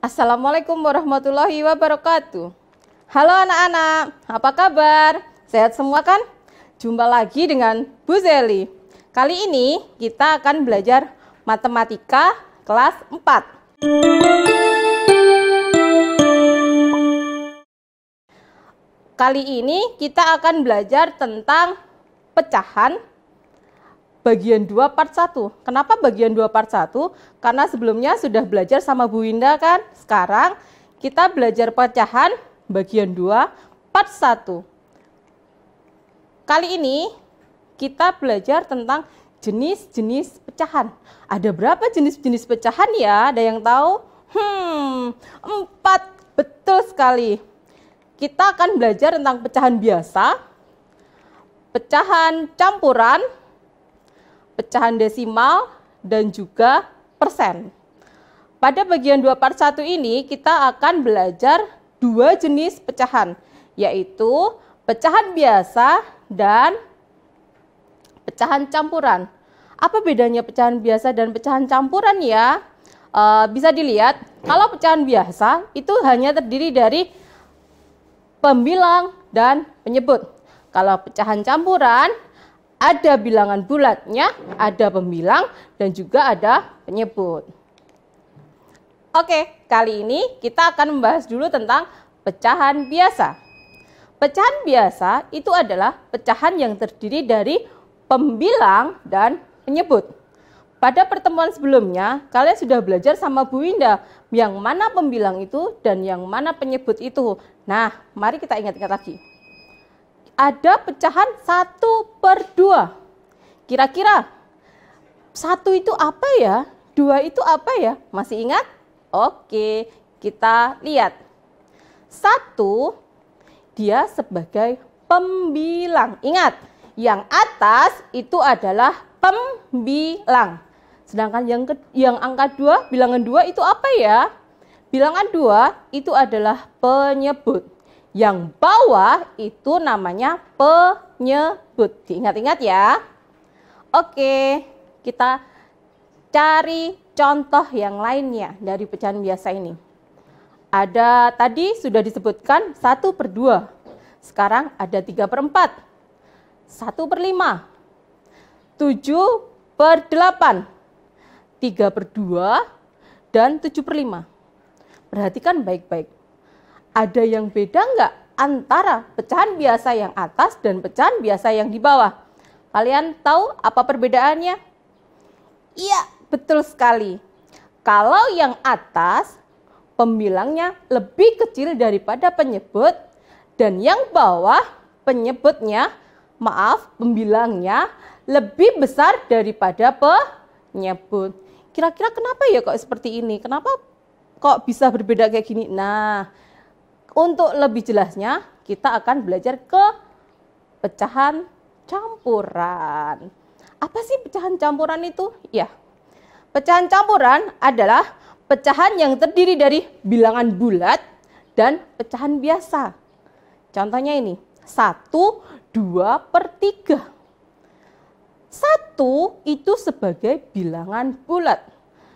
Assalamualaikum warahmatullahi wabarakatuh. Halo anak-anak, apa kabar? Sehat semua kan? Jumpa lagi dengan Bu Zeli. Kali ini kita akan belajar matematika kelas 4. Kali ini kita akan belajar tentang pecahan bagian 2 part 1. Kenapa bagian 2 part 1? Karena sebelumnya sudah belajar sama Bu Winda kan? Sekarang kita belajar pecahan bagian 2 part 1. Kali ini kita belajar tentang jenis-jenis pecahan. Ada berapa jenis-jenis pecahan ya? Ada yang tahu? 4. Betul sekali. Kita akan belajar tentang pecahan biasa, pecahan campuran, pecahan desimal, dan juga persen. Pada bagian 2 part 1 ini kita akan belajar 2 jenis pecahan, yaitu pecahan biasa dan pecahan campuran. Apa bedanya pecahan biasa dan pecahan campuran ya? Bisa dilihat, kalau pecahan biasa itu hanya terdiri dari pembilang dan penyebut. Kalau pecahan campuran, ada bilangan bulatnya, ada pembilang, dan juga ada penyebut. Oke, kali ini kita akan membahas dulu tentang pecahan biasa. Pecahan biasa itu adalah pecahan yang terdiri dari pembilang dan penyebut. Pada pertemuan sebelumnya, kalian sudah belajar sama Bu Winda yang mana pembilang itu dan yang mana penyebut itu. Nah, mari kita ingat-ingat lagi. Ada pecahan 1/2. Kira-kira 1 itu apa ya? 2 itu apa ya? Masih ingat? Oke, kita lihat. 1, dia sebagai pembilang. Ingat, yang atas itu adalah pembilang. Sedangkan yang angka 2, bilangan 2 itu apa ya? Bilangan 2 itu adalah penyebut. Yang bawah itu namanya penyebut. Diingat-ingat ya. Oke, kita cari contoh yang lainnya dari pecahan biasa ini. Ada tadi sudah disebutkan 1/2. Sekarang ada 3/4. 1/5. 7/8. 3/2 dan 7/5. Perhatikan baik-baik. Ada yang beda nggak antara pecahan biasa yang atas dan pecahan biasa yang di bawah? Kalian tahu apa perbedaannya? Iya, betul sekali. Kalau yang atas, pembilangnya lebih kecil daripada penyebut, dan yang bawah, pembilangnya lebih besar daripada penyebut. Kira-kira kenapa ya kok seperti ini? Kenapa kok bisa berbeda kayak gini? Nah, untuk lebih jelasnya, kita akan belajar ke pecahan campuran. Apa sih pecahan campuran itu? Ya, pecahan campuran adalah pecahan yang terdiri dari bilangan bulat dan pecahan biasa. Contohnya ini, 1/2/3. 1 itu sebagai bilangan bulat,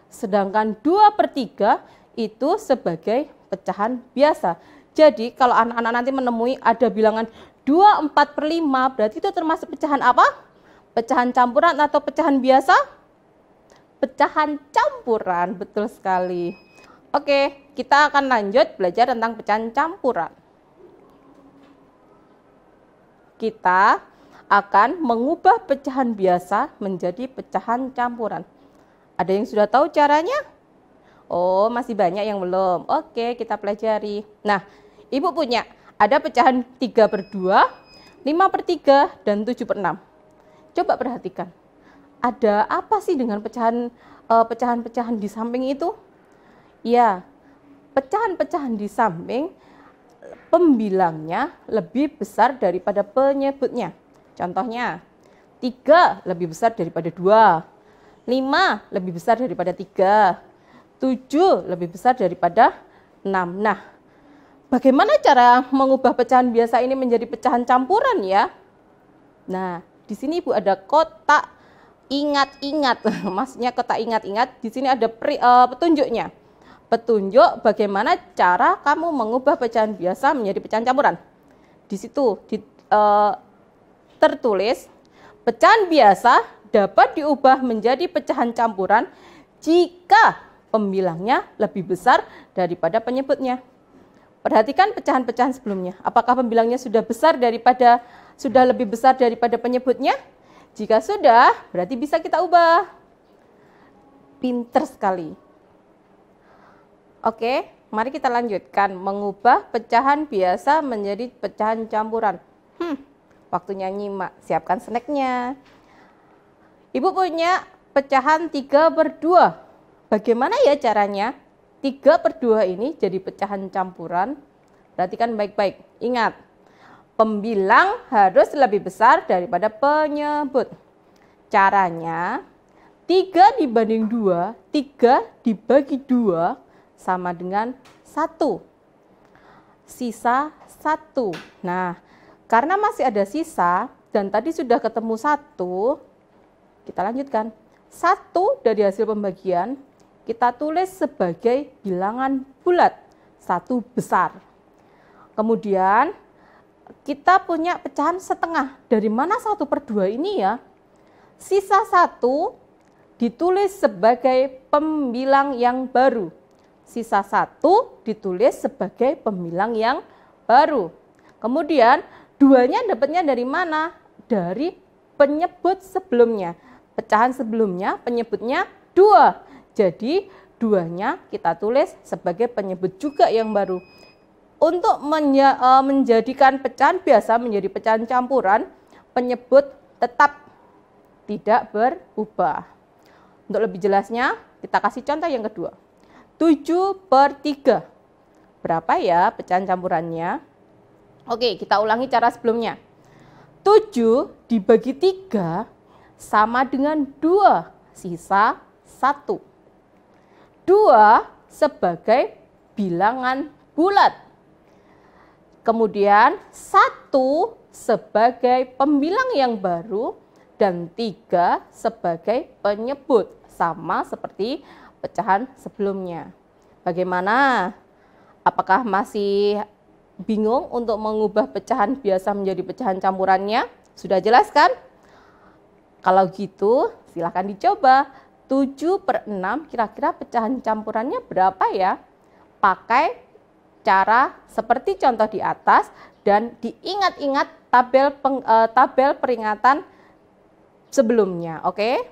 sedangkan 2/3 itu sebagai pecahan biasa. Jadi kalau anak-anak nanti menemui ada bilangan 2/4/5, berarti itu termasuk pecahan apa? Pecahan campuran atau pecahan biasa? Pecahan campuran, betul sekali. Oke, kita akan lanjut belajar tentang pecahan campuran. Kita akan mengubah pecahan biasa menjadi pecahan campuran. Ada yang sudah tahu caranya? Oh, masih banyak yang belum. Oke, kita pelajari. Nah, Ibu punya ada pecahan 3/2, 5/3, dan 7/6. Coba perhatikan. Ada apa sih dengan pecahan-pecahan di samping itu? Ya, pecahan-pecahan di samping pembilangnya lebih besar daripada penyebutnya. Contohnya, 3 lebih besar daripada 2, 5 lebih besar daripada 3, 7 lebih besar daripada 6. Nah, bagaimana cara mengubah pecahan biasa ini menjadi pecahan campuran ya? Nah, di sini Ibu ada kotak ingat-ingat. Maksudnya kotak ingat-ingat, di sini ada petunjuknya. petunjuk bagaimana cara kamu mengubah pecahan biasa menjadi pecahan campuran. Di situ tertulis pecahan biasa dapat diubah menjadi pecahan campuran jika pembilangnya lebih besar daripada penyebutnya. Perhatikan pecahan-pecahan sebelumnya. Apakah pembilangnya sudah lebih besar daripada penyebutnya? Jika sudah, berarti bisa kita ubah. Pinter sekali. Oke, mari kita lanjutkan mengubah pecahan biasa menjadi pecahan campuran. Waktunya nyimak. Siapkan snacknya. Ibu punya pecahan 3/2. Bagaimana ya caranya? 3/2 ini jadi pecahan campuran. Perhatikan baik-baik. Ingat, pembilang harus lebih besar daripada penyebut. Caranya, 3 dibanding 2, 3 dibagi 2 sama dengan 1. Sisa 1. Nah, karena masih ada sisa dan tadi sudah ketemu 1, kita lanjutkan. 1 dari hasil pembagian kita tulis sebagai bilangan bulat, 1 besar. Kemudian kita punya pecahan setengah. Dari mana 1/2 ini ya? Sisa 1 ditulis sebagai pembilang yang baru. Sisa 1 ditulis sebagai pembilang yang baru. Kemudian 2-nya dapatnya dari mana? Dari penyebut sebelumnya. Pecahan sebelumnya penyebutnya 2. Jadi 2-nya kita tulis sebagai penyebut juga yang baru. Untuk menjadikan pecahan biasa menjadi pecahan campuran, penyebut tetap tidak berubah. Untuk lebih jelasnya, kita kasih contoh yang kedua. 7/3. Berapa ya pecahan campurannya? Oke, kita ulangi cara sebelumnya. 7 dibagi 3 sama dengan 2, sisa 1. 2 sebagai bilangan bulat. Kemudian 1 sebagai pembilang yang baru dan 3 sebagai penyebut. Sama seperti pecahan sebelumnya. Bagaimana? Apakah masih bingung untuk mengubah pecahan biasa menjadi pecahan campurannya? Sudah jelas kan? Kalau gitu silahkan dicoba. 7/6 kira-kira pecahan campurannya berapa ya? Pakai cara seperti contoh di atas dan diingat-ingat tabel peringatan sebelumnya, oke?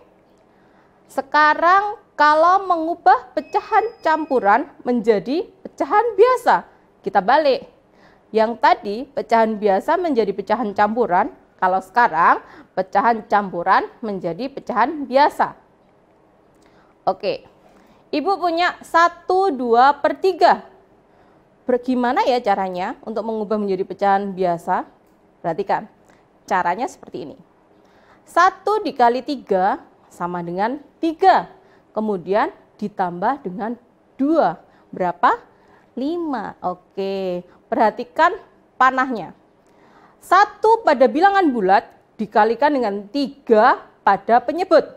Sekarang kalau mengubah pecahan campuran menjadi pecahan biasa, kita balik. Yang tadi pecahan biasa menjadi pecahan campuran, kalau sekarang pecahan campuran menjadi pecahan biasa. Oke, Ibu punya 1/2/3. Bagaimana ya caranya untuk mengubah menjadi pecahan biasa? Perhatikan, caranya seperti ini. 1 dikali 3 sama dengan 3. Kemudian ditambah dengan 2. Berapa? 5. Oke, perhatikan panahnya. 1 pada bilangan bulat dikalikan dengan 3 pada penyebut.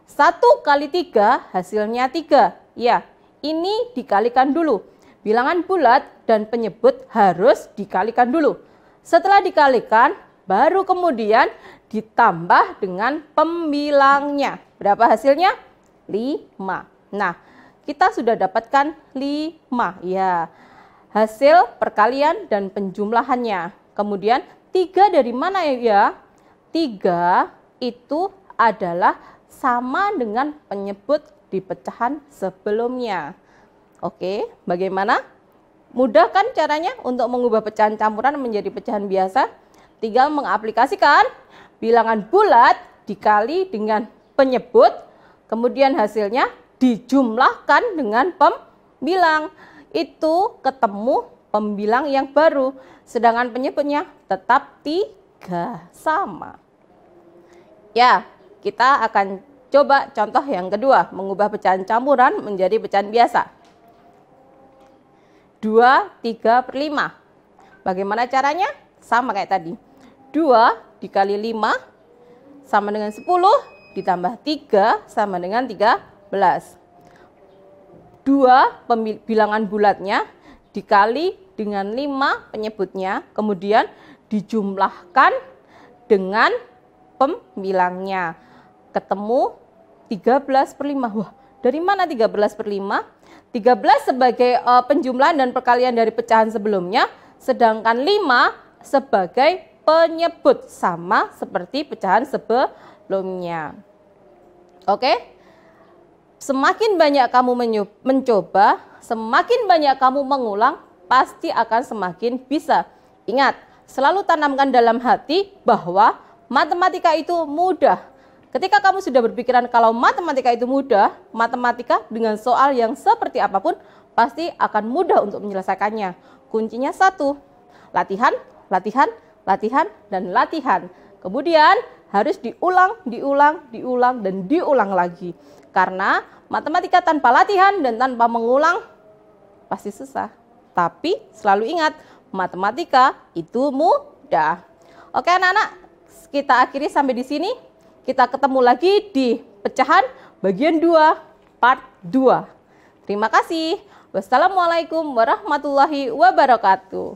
1 kali 3 hasilnya 3. Ya, ini dikalikan dulu. Bilangan bulat dan penyebut harus dikalikan dulu. Setelah dikalikan, baru kemudian ditambah dengan pembilangnya. Berapa hasilnya? 5. Nah, kita sudah dapatkan 5. Ya, hasil perkalian dan penjumlahannya. Kemudian 3 dari mana ya? 3 itu adalah sama dengan penyebut di pecahan sebelumnya. Oke, bagaimana? Mudah kan caranya untuk mengubah pecahan campuran menjadi pecahan biasa? Tinggal mengaplikasikan bilangan bulat dikali dengan penyebut, kemudian hasilnya dijumlahkan dengan pembilang. Itu ketemu pembilang yang baru, sedangkan penyebutnya tetap 3, sama. Ya, kita akan coba contoh yang kedua, mengubah pecahan campuran menjadi pecahan biasa. 2/3/5. Bagaimana caranya? Sama kayak tadi. 2 dikali 5 sama dengan 10, ditambah 3 sama dengan 13. 2 bilangan bulatnya dikali dengan 5 penyebutnya, kemudian dijumlahkan dengan pembilangnya. Ketemu 13/5. Wah, dari mana 13/5? 13 sebagai penjumlahan dan perkalian dari pecahan sebelumnya, sedangkan 5 sebagai penyebut, sama seperti pecahan sebelumnya. Oke? Semakin banyak kamu mencoba, semakin banyak kamu mengulang, pasti akan semakin bisa. Ingat, selalu tanamkan dalam hati bahwa matematika itu mudah. Ketika kamu sudah berpikiran kalau matematika itu mudah, matematika dengan soal yang seperti apapun pasti akan mudah untuk menyelesaikannya. Kuncinya satu, latihan, latihan, latihan, dan latihan. Kemudian harus diulang, dan diulang lagi. Karena matematika tanpa latihan dan tanpa mengulang pasti susah. Tapi selalu ingat, matematika itu mudah. Oke anak-anak, kita akhiri sampai di sini. Kita ketemu lagi di pecahan bagian 2, part 2. Terima kasih. Wassalamualaikum warahmatullahi wabarakatuh.